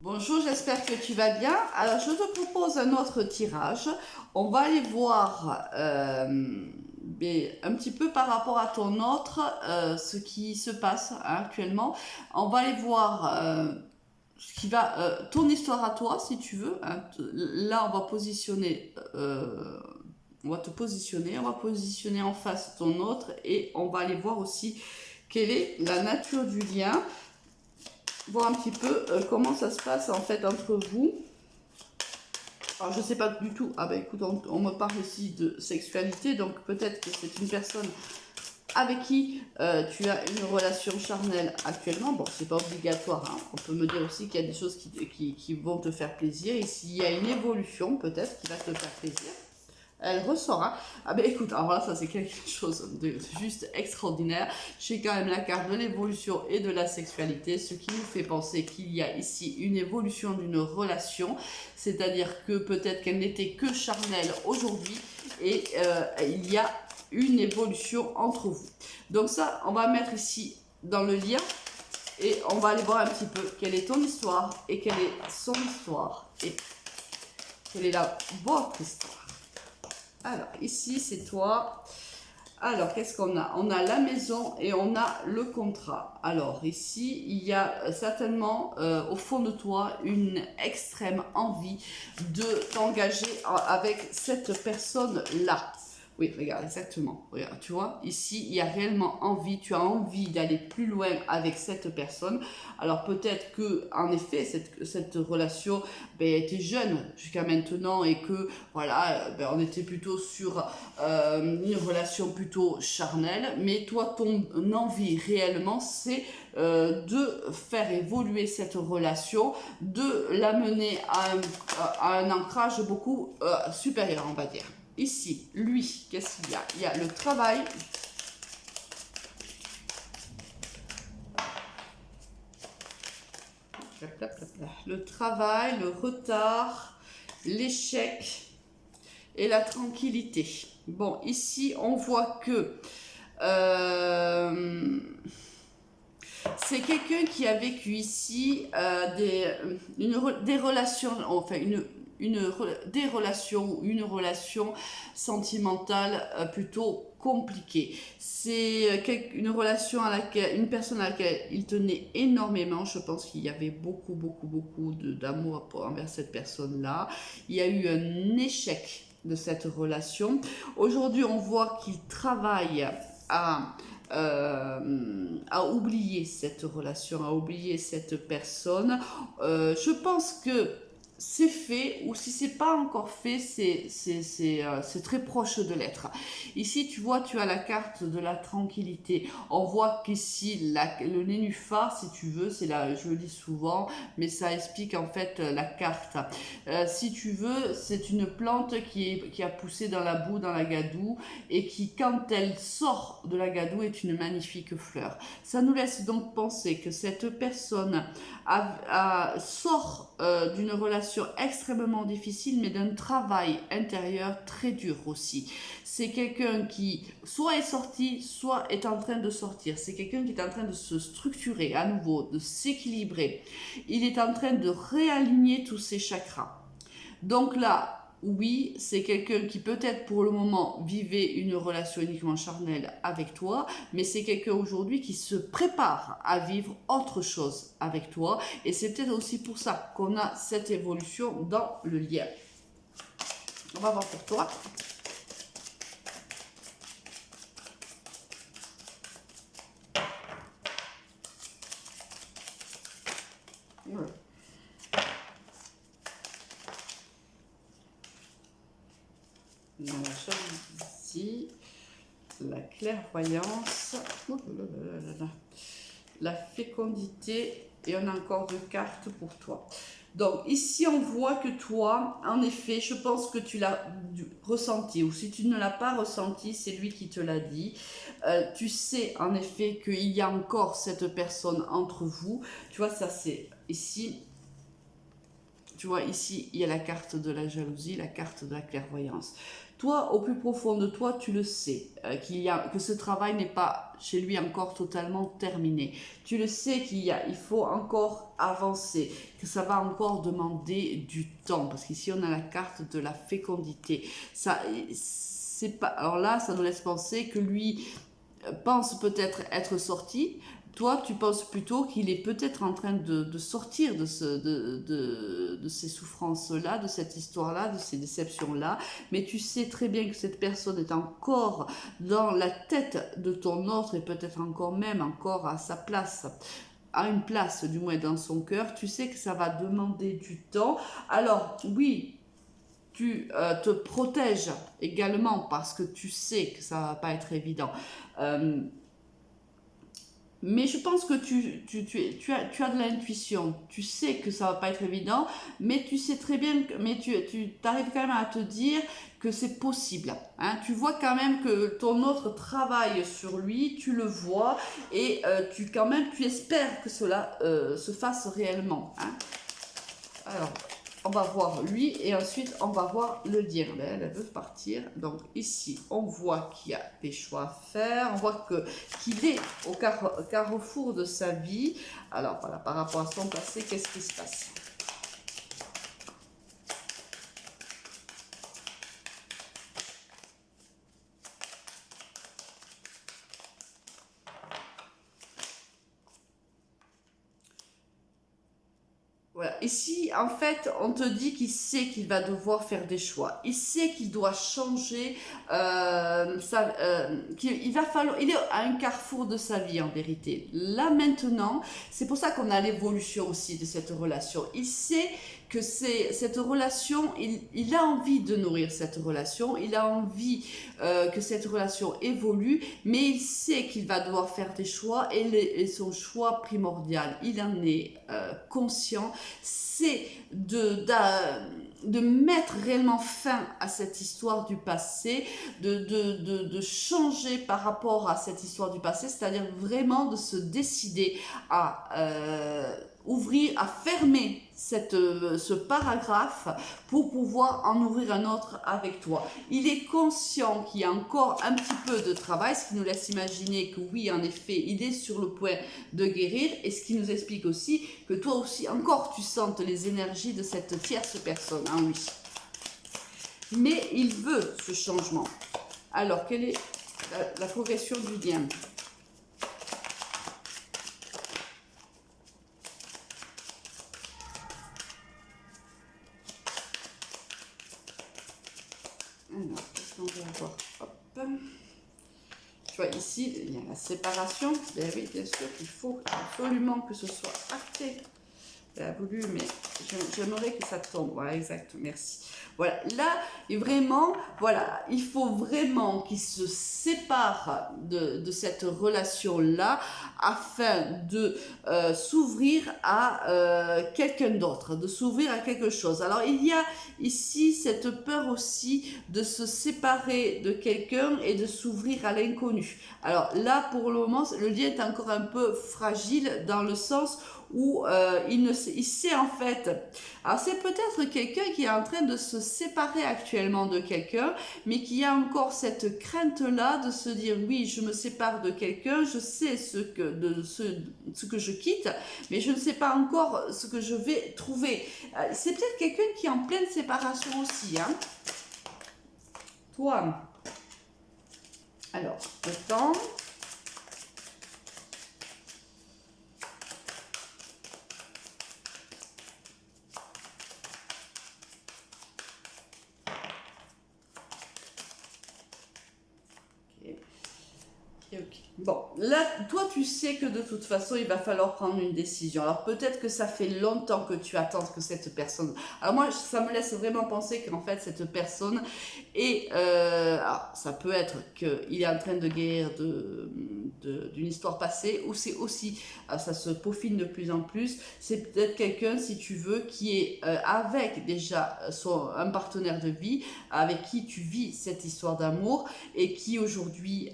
Bonjour, j'espère que tu vas bien. Alors, je te propose un autre tirage. On va aller voir un petit peu par rapport à ton autre, ce qui se passe actuellement. On va aller voir ce qui va, ton histoire à toi, si tu veux. Hein. Là, on va positionner, on va te positionner, on va positionner en face ton autre et on va aller voir aussi quelle est la nature du lien. Voir un petit peu comment ça se passe en fait entre vous. Alors je sais pas du tout, ah ben écoute, on me parle ici de sexualité, donc peut-être que c'est une personne avec qui tu as une relation charnelle actuellement. Bon, c'est pas obligatoire, hein. On peut me dire aussi qu'il y a des choses qui vont te faire plaisir, et s'il y a une évolution peut-être qui va te faire plaisir. Elle ressort, hein. Ah ben écoute, alors là, ça c'est quelque chose de juste extraordinaire. J'ai quand même la carte de l'évolution et de la sexualité, ce qui nous fait penser qu'il y a ici une évolution d'une relation, c'est-à-dire que peut-être qu'elle n'était que charnelle aujourd'hui, et il y a une évolution entre vous. Donc ça, on va mettre ici dans le lien, et on va aller voir un petit peu quelle est ton histoire, et quelle est son histoire, et quelle est votre histoire. Alors, ici, c'est toi. Alors, qu'est-ce qu'on a? On a la maison et on a le contrat. Alors, ici, il y a certainement au fond de toi une extrême envie de t'engager avec cette personne-là. Oui, regarde, exactement. Regarde, tu vois, ici, il y a réellement envie, tu as envie d'aller plus loin avec cette personne. Alors peut-être que, en effet, cette relation était jeune jusqu'à maintenant et que, voilà, on était plutôt sur une relation plutôt charnelle. Mais toi, ton envie réellement, c'est de faire évoluer cette relation, de l'amener à un ancrage beaucoup supérieur, on va dire. Ici, lui, qu'est-ce qu'il y a? Il y a le travail. Le travail, le retard, l'échec et la tranquillité. Bon, ici, on voit que c'est quelqu'un qui a vécu ici des relations, enfin des relations ou une relation sentimentale plutôt compliquée. C'est une relation une personne à laquelle il tenait énormément. Je pense qu'il y avait beaucoup d'amour envers cette personne-là. Il y a eu un échec de cette relation. Aujourd'hui, on voit qu'il travaille à oublier cette relation, à oublier cette personne. Je pense que c'est fait, ou si c'est pas encore fait, c'est très proche de l'être. Ici, tu vois, tu as la carte de la tranquillité. On voit qu'ici, le nénuphar, si tu veux, c'est là, je le dis souvent, mais ça explique en fait la carte. Si tu veux, c'est une plante qui a poussé dans la boue, dans la gadoue, et qui, quand elle sort de la gadoue, est une magnifique fleur. Ça nous laisse donc penser que cette personne sort d'une relation extrêmement difficile, mais d'un travail intérieur très dur aussi. C'est quelqu'un qui soit est sorti, soit est en train de sortir. C'est quelqu'un qui est en train de se structurer à nouveau, de s'équilibrer. Il est en train de réaligner tous ses chakras. Donc là, oui, c'est quelqu'un qui peut-être pour le moment vivait une relation uniquement charnelle avec toi, mais c'est quelqu'un aujourd'hui qui se prépare à vivre autre chose avec toi. Et c'est peut-être aussi pour ça qu'on a cette évolution dans le lien. On va voir pour toi. Voilà. Dans la jalousie, la clairvoyance, la fécondité, et on a encore 2 cartes pour toi. Donc ici on voit que toi, en effet, je pense que tu l'as ressenti, ou si tu ne l'as pas ressenti, c'est lui qui te l'a dit. Tu sais en effet qu'il y a encore cette personne entre vous. Tu vois, ça c'est ici. Tu vois, ici, il y a la carte de la jalousie, la carte de la clairvoyance. toi, au plus profond de toi, tu le sais, que ce travail n'est pas chez lui encore totalement terminé. Tu le sais il faut encore avancer, que ça va encore demander du temps, parce qu'ici on a la carte de la fécondité. Ça, c'est pas, alors là, ça nous laisse penser que lui pense peut-être être sorti. Toi, tu penses plutôt qu'il est peut-être en train de sortir de ces souffrances-là, de cette histoire-là, de ces déceptions-là, mais tu sais très bien que cette personne est encore dans la tête de ton autre et peut-être encore à sa place, à une place du moins dans son cœur. Tu sais que ça va demander du temps. Alors oui, tu te protèges également parce que tu sais que ça va pas être évident. Euh, mais je pense que tu as de l'intuition. Tu sais que ça va pas être évident, mais tu sais très bien, mais tu arrives quand même à te dire que c'est possible. Hein. Tu vois quand même que ton autre travaille sur lui, tu le vois, et tu espères que cela se fasse réellement. Hein. Alors, on va voir lui et ensuite on va voir le lien. Elle veut partir. Donc ici, on voit qu'il y a des choix à faire. On voit qu'il est au carrefour de sa vie. Alors voilà, par rapport à son passé, qu'est-ce qui se passe? Voilà. Ici, en fait, on te dit qu'il sait qu'il va devoir faire des choix. Il sait qu'il doit changer. Il est à un carrefour de sa vie, en vérité. Là, maintenant, c'est pour ça qu'on a l'évolution aussi de cette relation. Il sait que cette relation, il a envie de nourrir cette relation. Il a envie que cette relation évolue, mais il sait qu'il va devoir faire des choix et son choix primordial, il en est conscient, c'est de mettre réellement fin à cette histoire du passé, de changer par rapport à cette histoire du passé, c'est-à-dire vraiment de se décider à ouvrir, à fermer ce paragraphe pour pouvoir en ouvrir un autre avec toi. Il est conscient qu'il y a encore un petit peu de travail, ce qui nous laisse imaginer que oui, en effet, il est sur le point de guérir, et ce qui nous explique aussi que toi aussi, encore, tu sentes les énergies de cette tierce personne en lui. Mais il veut ce changement. Alors, quelle est la progression du lien ? Alors, qu'est-ce qu'on va voir? Hop. Tu vois, ici, il y a la séparation. Ben oui, bien sûr, il faut absolument que ce soit acté. Elle a voulu, mais j'aimerais que ça tombe. Voilà, exact, merci. Voilà, là, et vraiment, voilà, il faut vraiment qu'il se sépare de cette relation-là afin de s'ouvrir à quelqu'un d'autre, de s'ouvrir à quelque chose. Alors, il y a ici cette peur aussi de se séparer de quelqu'un et de s'ouvrir à l'inconnu. Alors là, pour le moment, le lien est encore un peu fragile dans le sens où il sait en fait, alors c'est peut-être quelqu'un qui est en train de se séparer actuellement de quelqu'un, mais qui a encore cette crainte-là de se dire oui, je me sépare de quelqu'un, je sais ce que je quitte, mais je ne sais pas encore ce que je vais trouver. C'est peut-être quelqu'un qui est en pleine séparation aussi, hein. Toi, alors, le temps. Okay. Bon, là, toi, tu sais que de toute façon, il va falloir prendre une décision. Alors, peut-être que ça fait longtemps que tu attends que cette personne... Alors, moi, ça me laisse vraiment penser qu'en fait, cette personne est... alors, ça peut être qu'il est en train de guérir d'une histoire passée, ou c'est aussi, ça se peaufine de plus en plus, c'est peut-être quelqu'un, si tu veux, qui est avec déjà un partenaire de vie, avec qui tu vis cette histoire d'amour, et qui aujourd'hui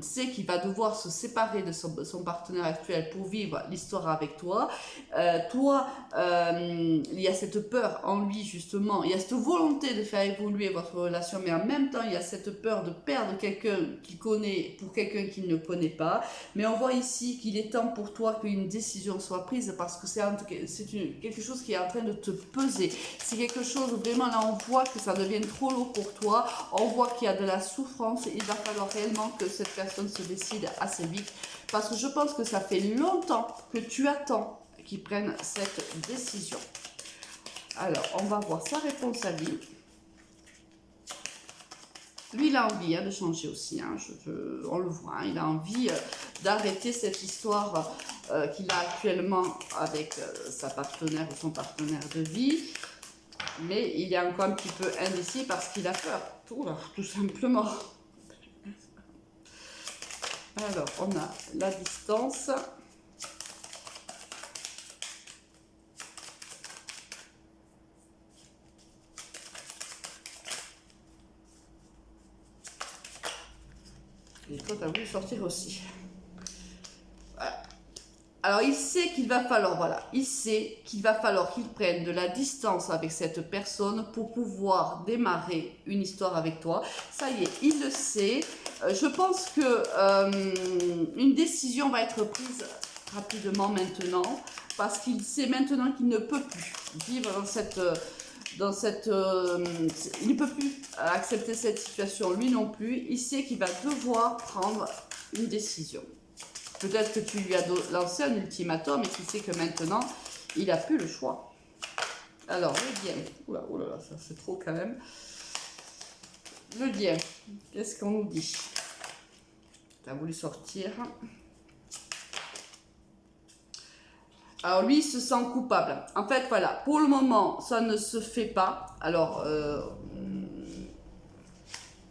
sait qu'il va devoir se séparer de son partenaire actuel pour vivre l'histoire avec toi. Il y a cette peur en lui, justement, il y a cette volonté de faire évoluer votre relation, mais en même temps, il y a cette peur de perdre quelqu'un qu'il connaît pour quelqu'un qu'il ne connaît pas. Mais on voit ici qu'il est temps pour toi qu'une décision soit prise, parce que c'est quelque chose qui est en train de te peser. C'est quelque chose, vraiment, là, on voit que ça devient trop lourd pour toi. On voit qu'il y a de la souffrance. Il va falloir réellement que cette personne se décide assez vite, parce que je pense que ça fait longtemps que tu attends qu'il prenne cette décision. Alors, on va voir sa réponse à lui. Lui, il a envie de changer aussi, hein, on le voit, hein, il a envie d'arrêter cette histoire qu'il a actuellement avec sa partenaire ou son partenaire de vie. Mais il est encore un petit peu indécis parce qu'il a peur, tout simplement. Alors, on a la distance. Et toi, tu as voulu sortir aussi. Voilà. Alors, il sait qu'il va falloir, voilà, il sait qu'il va falloir qu'il prenne de la distance avec cette personne pour pouvoir démarrer une histoire avec toi. Ça y est, il le sait. Je pense que une décision va être prise rapidement maintenant, parce qu'il sait maintenant qu'il ne peut plus vivre il ne peut plus accepter cette situation, lui non plus. Il sait qu'il va devoir prendre une décision. Peut-être que tu lui as lancé un ultimatum et qu'il sait que maintenant, il n'a plus le choix. Alors, le lien. Oula, ça c'est trop quand même. Le lien. Qu'est-ce qu'on nous dit? Tu as voulu sortir. Alors lui, il se sent coupable. En fait, voilà, pour le moment, ça ne se fait pas. Alors,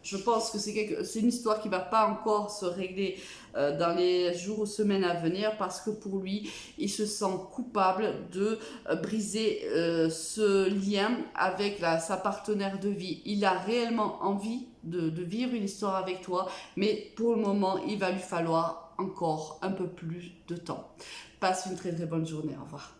je pense que c'est une histoire qui ne va pas encore se régler dans les jours ou semaines à venir, parce que pour lui, il se sent coupable de briser ce lien avec sa partenaire de vie. Il a réellement envie de vivre une histoire avec toi, mais pour le moment, il va lui falloir encore un peu plus de temps. Passe une très très bonne journée. Au revoir.